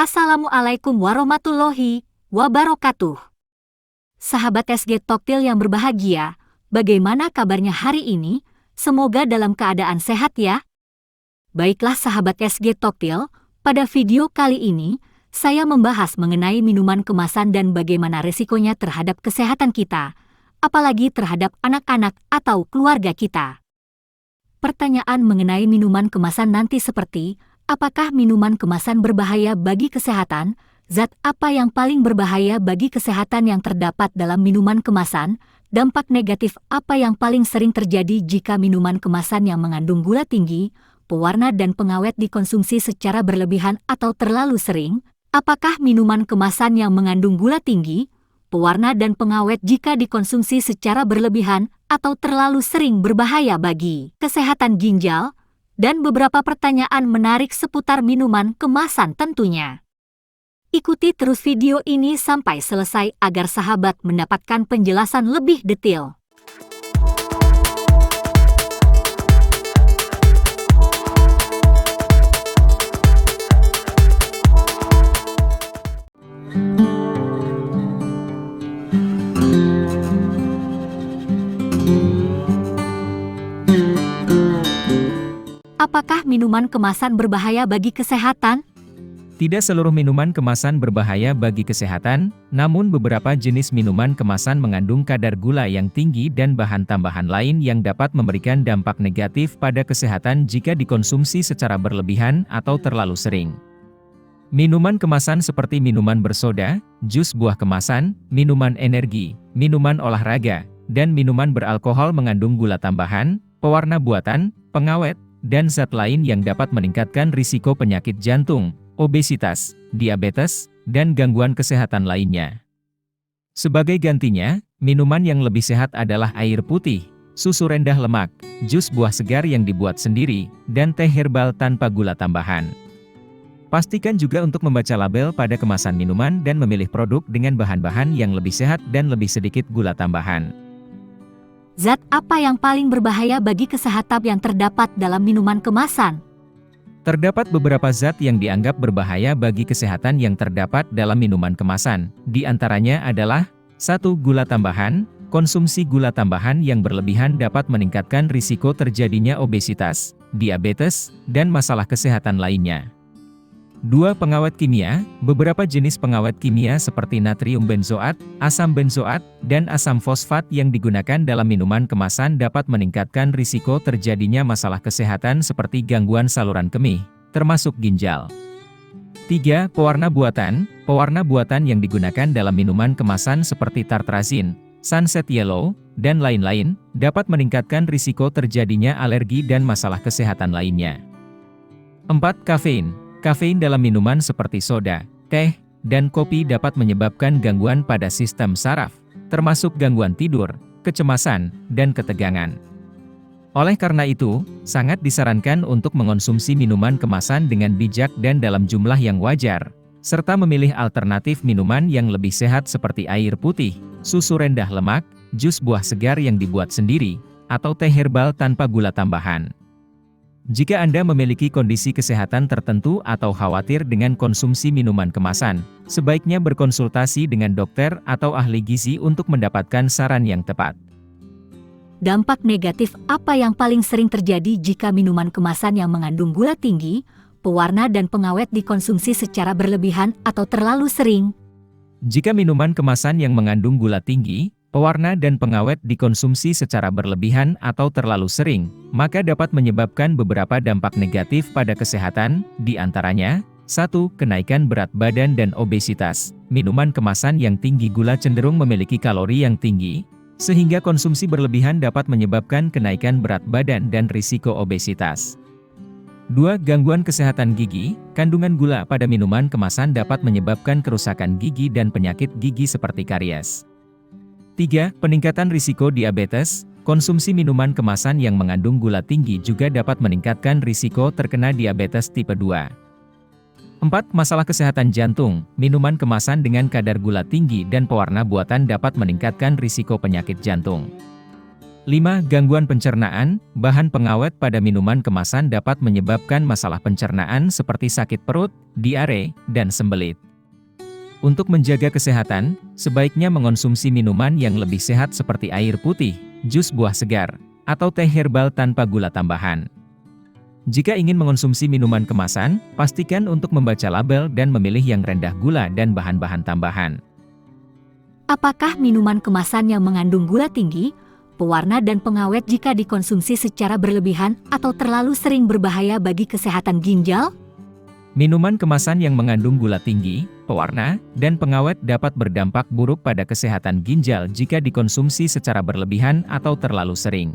Assalamualaikum warahmatullahi wabarakatuh. Sahabat SG Toktil yang berbahagia, bagaimana kabarnya hari ini? Semoga dalam keadaan sehat ya. Baiklah sahabat SG Toktil, pada video kali ini, saya membahas mengenai minuman kemasan dan bagaimana resikonya terhadap kesehatan kita, apalagi terhadap anak-anak atau keluarga kita. Pertanyaan mengenai minuman kemasan nanti seperti, apakah minuman kemasan berbahaya bagi kesehatan? Zat apa yang paling berbahaya bagi kesehatan yang terdapat dalam minuman kemasan? Dampak negatif apa yang paling sering terjadi jika minuman kemasan yang mengandung gula tinggi, pewarna dan pengawet dikonsumsi secara berlebihan atau terlalu sering? Apakah minuman kemasan yang mengandung gula tinggi, pewarna dan pengawet jika dikonsumsi secara berlebihan atau terlalu sering berbahaya bagi kesehatan ginjal? Dan beberapa pertanyaan menarik seputar minuman kemasan tentunya. Ikuti terus video ini sampai selesai agar sahabat mendapatkan penjelasan lebih detail. Apakah minuman kemasan berbahaya bagi kesehatan? Tidak seluruh minuman kemasan berbahaya bagi kesehatan, namun beberapa jenis minuman kemasan mengandung kadar gula yang tinggi dan bahan tambahan lain yang dapat memberikan dampak negatif pada kesehatan jika dikonsumsi secara berlebihan atau terlalu sering. Minuman kemasan seperti minuman bersoda, jus buah kemasan, minuman energi, minuman olahraga, dan minuman beralkohol mengandung gula tambahan, pewarna buatan, pengawet, dan zat lain yang dapat meningkatkan risiko penyakit jantung, obesitas, diabetes, dan gangguan kesehatan lainnya. Sebagai gantinya, minuman yang lebih sehat adalah air putih, susu rendah lemak, jus buah segar yang dibuat sendiri, dan teh herbal tanpa gula tambahan. Pastikan juga untuk membaca label pada kemasan minuman dan memilih produk dengan bahan-bahan yang lebih sehat dan lebih sedikit gula tambahan. Zat apa yang paling berbahaya bagi kesehatan yang terdapat dalam minuman kemasan? Terdapat beberapa zat yang dianggap berbahaya bagi kesehatan yang terdapat dalam minuman kemasan. Di antaranya adalah 1. Gula tambahan. Konsumsi gula tambahan yang berlebihan dapat meningkatkan risiko terjadinya obesitas, diabetes, dan masalah kesehatan lainnya. 2. Pengawet kimia. Beberapa jenis pengawet kimia seperti natrium benzoat, asam benzoat, dan asam fosfat yang digunakan dalam minuman kemasan dapat meningkatkan risiko terjadinya masalah kesehatan seperti gangguan saluran kemih, termasuk ginjal. 3. Pewarna buatan. Pewarna buatan yang digunakan dalam minuman kemasan seperti tartrazin, sunset yellow, dan lain-lain, dapat meningkatkan risiko terjadinya alergi dan masalah kesehatan lainnya. 4. Kafein. Kafein dalam minuman seperti soda, teh, dan kopi dapat menyebabkan gangguan pada sistem saraf, termasuk gangguan tidur, kecemasan, dan ketegangan. Oleh karena itu, sangat disarankan untuk mengonsumsi minuman kemasan dengan bijak dan dalam jumlah yang wajar, serta memilih alternatif minuman yang lebih sehat seperti air putih, susu rendah lemak, jus buah segar yang dibuat sendiri, atau teh herbal tanpa gula tambahan. Jika Anda memiliki kondisi kesehatan tertentu atau khawatir dengan konsumsi minuman kemasan, sebaiknya berkonsultasi dengan dokter atau ahli gizi untuk mendapatkan saran yang tepat. Dampak negatif apa yang paling sering terjadi jika minuman kemasan yang mengandung gula tinggi, pewarna dan pengawet dikonsumsi secara berlebihan atau terlalu sering? Jika minuman kemasan yang mengandung gula tinggi, pewarna dan pengawet dikonsumsi secara berlebihan atau terlalu sering, maka dapat menyebabkan beberapa dampak negatif pada kesehatan, di antaranya, 1. Kenaikan berat badan dan obesitas. Minuman kemasan yang tinggi gula cenderung memiliki kalori yang tinggi, sehingga konsumsi berlebihan dapat menyebabkan kenaikan berat badan dan risiko obesitas. 2. Gangguan kesehatan gigi. Kandungan gula pada minuman kemasan dapat menyebabkan kerusakan gigi dan penyakit gigi seperti karies. 3. Peningkatan risiko diabetes. Konsumsi minuman kemasan yang mengandung gula tinggi juga dapat meningkatkan risiko terkena diabetes tipe 2. 4. Masalah kesehatan jantung. Minuman kemasan dengan kadar gula tinggi dan pewarna buatan dapat meningkatkan risiko penyakit jantung. 5. Gangguan pencernaan. Bahan pengawet pada minuman kemasan dapat menyebabkan masalah pencernaan seperti sakit perut, diare, dan sembelit. Untuk menjaga kesehatan, sebaiknya mengonsumsi minuman yang lebih sehat seperti air putih, jus buah segar, atau teh herbal tanpa gula tambahan. Jika ingin mengonsumsi minuman kemasan, pastikan untuk membaca label dan memilih yang rendah gula dan bahan-bahan tambahan. Apakah minuman kemasan yang mengandung gula tinggi, pewarna dan pengawet jika dikonsumsi secara berlebihan atau terlalu sering berbahaya bagi kesehatan ginjal? Minuman kemasan yang mengandung gula tinggi, pewarna, dan pengawet dapat berdampak buruk pada kesehatan ginjal jika dikonsumsi secara berlebihan atau terlalu sering.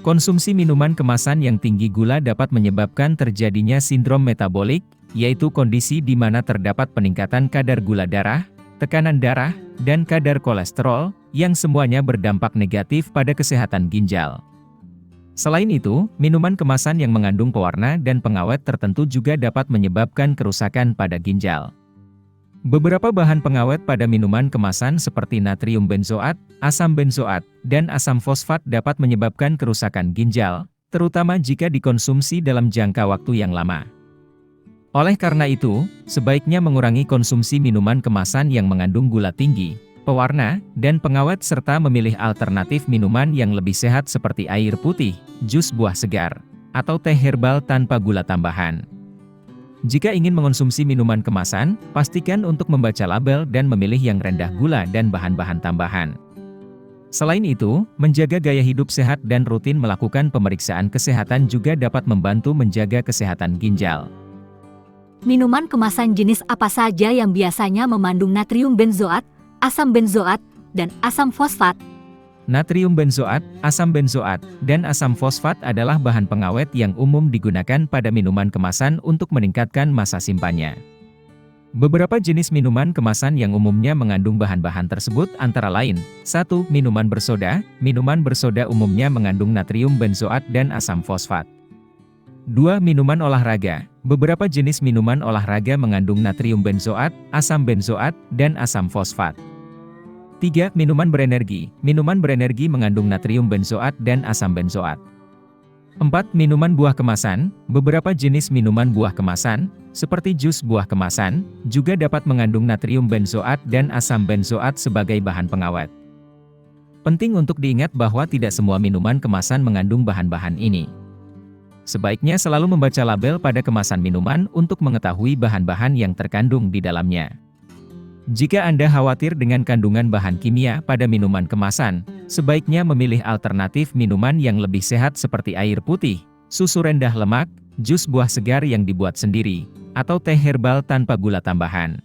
Konsumsi minuman kemasan yang tinggi gula dapat menyebabkan terjadinya sindrom metabolik, yaitu kondisi di mana terdapat peningkatan kadar gula darah, tekanan darah, dan kadar kolesterol, yang semuanya berdampak negatif pada kesehatan ginjal. Selain itu, minuman kemasan yang mengandung pewarna dan pengawet tertentu juga dapat menyebabkan kerusakan pada ginjal. Beberapa bahan pengawet pada minuman kemasan seperti natrium benzoat, asam benzoat, dan asam fosfat dapat menyebabkan kerusakan ginjal, terutama jika dikonsumsi dalam jangka waktu yang lama. Oleh karena itu, sebaiknya mengurangi konsumsi minuman kemasan yang mengandung gula tinggi, pewarna, dan pengawet serta memilih alternatif minuman yang lebih sehat seperti air putih, jus buah segar, atau teh herbal tanpa gula tambahan. Jika ingin mengonsumsi minuman kemasan, pastikan untuk membaca label dan memilih yang rendah gula dan bahan-bahan tambahan. Selain itu, menjaga gaya hidup sehat dan rutin melakukan pemeriksaan kesehatan juga dapat membantu menjaga kesehatan ginjal. Minuman kemasan jenis apa saja yang biasanya mengandung natrium benzoat, asam benzoat, dan asam fosfat? Natrium benzoat, asam benzoat, dan asam fosfat adalah bahan pengawet yang umum digunakan pada minuman kemasan untuk meningkatkan masa simpannya. Beberapa jenis minuman kemasan yang umumnya mengandung bahan-bahan tersebut antara lain: 1. Minuman bersoda. Minuman bersoda umumnya mengandung natrium benzoat dan asam fosfat. 2. Minuman olahraga. Beberapa jenis minuman olahraga mengandung natrium benzoat, asam benzoat, dan asam fosfat. 3. Minuman berenergi. Minuman berenergi mengandung natrium benzoat dan asam benzoat. 4. Minuman buah kemasan. Beberapa jenis minuman buah kemasan, seperti jus buah kemasan, juga dapat mengandung natrium benzoat dan asam benzoat sebagai bahan pengawet. Penting untuk diingat bahwa tidak semua minuman kemasan mengandung bahan-bahan ini. Sebaiknya selalu membaca label pada kemasan minuman untuk mengetahui bahan-bahan yang terkandung di dalamnya. Jika Anda khawatir dengan kandungan bahan kimia pada minuman kemasan, sebaiknya memilih alternatif minuman yang lebih sehat seperti air putih, susu rendah lemak, jus buah segar yang dibuat sendiri, atau teh herbal tanpa gula tambahan.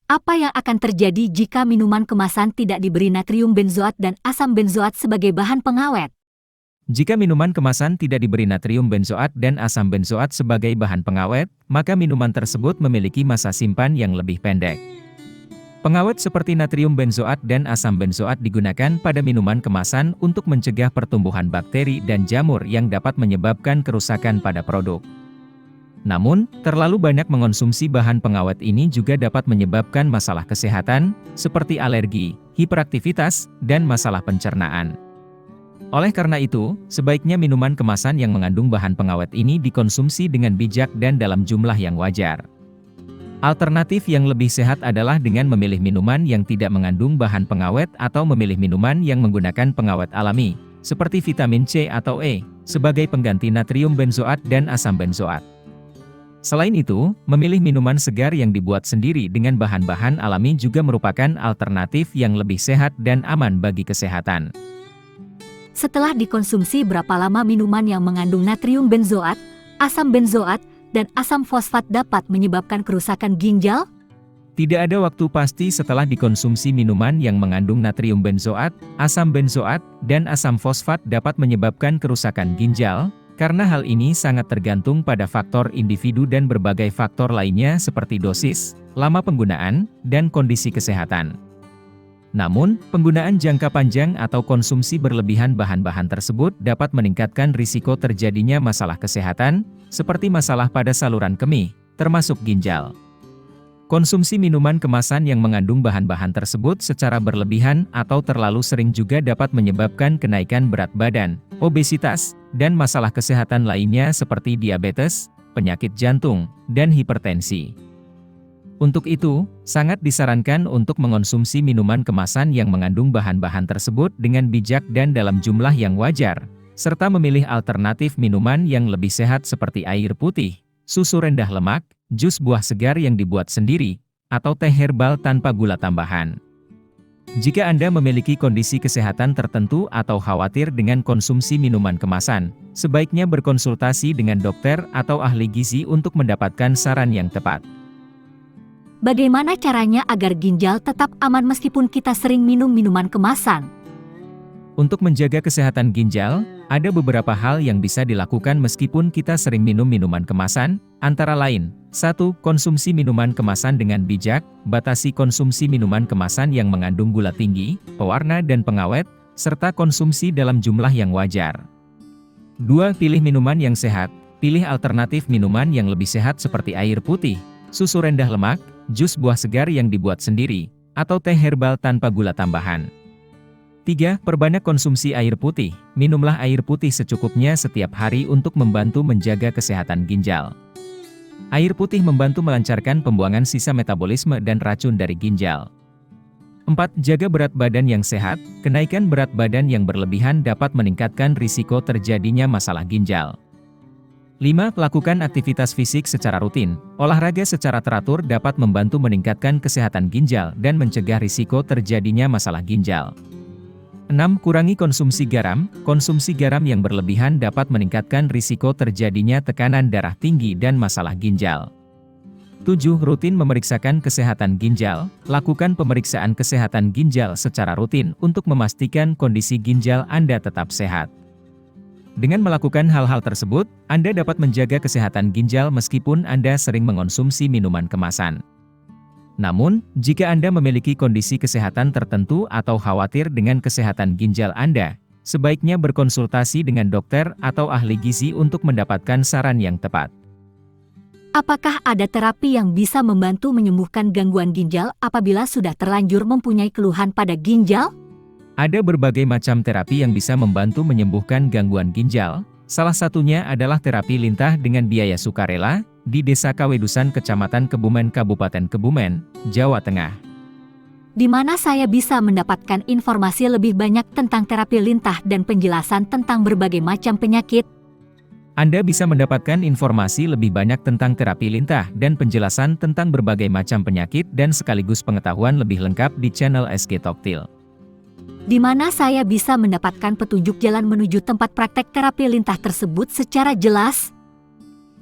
Apa yang akan terjadi jika minuman kemasan tidak diberi natrium benzoat dan asam benzoat sebagai bahan pengawet? Jika minuman kemasan tidak diberi natrium benzoat dan asam benzoat sebagai bahan pengawet, maka minuman tersebut memiliki masa simpan yang lebih pendek. Pengawet seperti natrium benzoat dan asam benzoat digunakan pada minuman kemasan untuk mencegah pertumbuhan bakteri dan jamur yang dapat menyebabkan kerusakan pada produk. Namun, terlalu banyak mengonsumsi bahan pengawet ini juga dapat menyebabkan masalah kesehatan, seperti alergi, hiperaktivitas, dan masalah pencernaan. Oleh karena itu, sebaiknya minuman kemasan yang mengandung bahan pengawet ini dikonsumsi dengan bijak dan dalam jumlah yang wajar. Alternatif yang lebih sehat adalah dengan memilih minuman yang tidak mengandung bahan pengawet atau memilih minuman yang menggunakan pengawet alami, seperti vitamin C atau E, sebagai pengganti natrium benzoat dan asam benzoat. Selain itu, memilih minuman segar yang dibuat sendiri dengan bahan-bahan alami juga merupakan alternatif yang lebih sehat dan aman bagi kesehatan. Setelah dikonsumsi, berapa lama minuman yang mengandung natrium benzoat, asam benzoat, dan asam fosfat dapat menyebabkan kerusakan ginjal? Tidak ada waktu pasti setelah dikonsumsi minuman yang mengandung natrium benzoat, asam benzoat, dan asam fosfat dapat menyebabkan kerusakan ginjal, Karena hal ini sangat tergantung pada faktor individu dan berbagai faktor lainnya seperti dosis, lama penggunaan, dan kondisi kesehatan. Namun, penggunaan jangka panjang atau konsumsi berlebihan bahan-bahan tersebut dapat meningkatkan risiko terjadinya masalah kesehatan, seperti masalah pada saluran kemih, termasuk ginjal. Konsumsi minuman kemasan yang mengandung bahan-bahan tersebut secara berlebihan atau terlalu sering juga dapat menyebabkan kenaikan berat badan, obesitas, dan masalah kesehatan lainnya seperti diabetes, penyakit jantung, dan hipertensi. Untuk itu, sangat disarankan untuk mengonsumsi minuman kemasan yang mengandung bahan-bahan tersebut dengan bijak dan dalam jumlah yang wajar, serta memilih alternatif minuman yang lebih sehat seperti air putih, susu rendah lemak, jus buah segar yang dibuat sendiri, atau teh herbal tanpa gula tambahan. Jika Anda memiliki kondisi kesehatan tertentu atau khawatir dengan konsumsi minuman kemasan, sebaiknya berkonsultasi dengan dokter atau ahli gizi untuk mendapatkan saran yang tepat. Bagaimana caranya agar ginjal tetap aman meskipun kita sering minum minuman kemasan? Untuk menjaga kesehatan ginjal, ada beberapa hal yang bisa dilakukan meskipun kita sering minum minuman kemasan, antara lain, 1. Konsumsi minuman kemasan dengan bijak, batasi konsumsi minuman kemasan yang mengandung gula tinggi, pewarna dan pengawet, serta konsumsi dalam jumlah yang wajar. 2. Pilih minuman yang sehat, pilih alternatif minuman yang lebih sehat seperti air putih, susu rendah lemak, jus buah segar yang dibuat sendiri, atau teh herbal tanpa gula tambahan. 3. Perbanyak konsumsi air putih. Minumlah air putih secukupnya setiap hari untuk membantu menjaga kesehatan ginjal. Air putih membantu melancarkan pembuangan sisa metabolisme dan racun dari ginjal. 4. Jaga berat badan yang sehat. Kenaikan berat badan yang berlebihan dapat meningkatkan risiko terjadinya masalah ginjal. 5. Lakukan aktivitas fisik secara rutin. Olahraga secara teratur dapat membantu meningkatkan kesehatan ginjal dan mencegah risiko terjadinya masalah ginjal. 6. Kurangi konsumsi garam. Konsumsi garam yang berlebihan dapat meningkatkan risiko terjadinya tekanan darah tinggi dan masalah ginjal. 7. Rutin memeriksakan kesehatan ginjal. Lakukan pemeriksaan kesehatan ginjal secara rutin untuk memastikan kondisi ginjal Anda tetap sehat. Dengan melakukan hal-hal tersebut, Anda dapat menjaga kesehatan ginjal meskipun Anda sering mengonsumsi minuman kemasan. Namun, jika Anda memiliki kondisi kesehatan tertentu atau khawatir dengan kesehatan ginjal Anda, sebaiknya berkonsultasi dengan dokter atau ahli gizi untuk mendapatkan saran yang tepat. Apakah ada terapi yang bisa membantu menyembuhkan gangguan ginjal apabila sudah terlanjur mempunyai keluhan pada ginjal? Ada berbagai macam terapi yang bisa membantu menyembuhkan gangguan ginjal. Salah satunya adalah terapi lintah dengan biaya sukarela, di Desa Kawedusan Kecamatan Kebumen Kabupaten Kebumen, Jawa Tengah. Di mana saya bisa mendapatkan informasi lebih banyak tentang terapi lintah dan penjelasan tentang berbagai macam penyakit? Anda bisa mendapatkan informasi lebih banyak tentang terapi lintah dan penjelasan tentang berbagai macam penyakit dan sekaligus pengetahuan lebih lengkap di channel SG Toktil. Di mana saya bisa mendapatkan petunjuk jalan menuju tempat praktek terapi lintah tersebut secara jelas?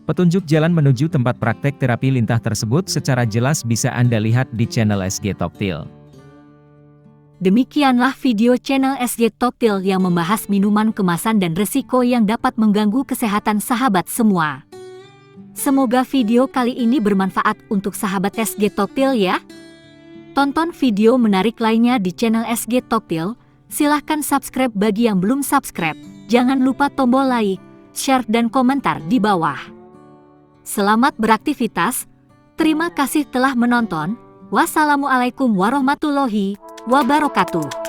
Petunjuk jalan menuju tempat praktek terapi lintah tersebut secara jelas bisa Anda lihat di channel SG Toktil. Demikianlah video channel SG Toktil yang membahas minuman kemasan dan resiko yang dapat mengganggu kesehatan sahabat semua. Semoga video kali ini bermanfaat untuk sahabat SG Toktil ya. Tonton video menarik lainnya di channel SG Toktil. Silahkan subscribe bagi yang belum subscribe. Jangan lupa tombol like, share dan komentar di bawah. Selamat beraktivitas. Terima kasih telah menonton. Wassalamualaikum warahmatullahi wabarakatuh.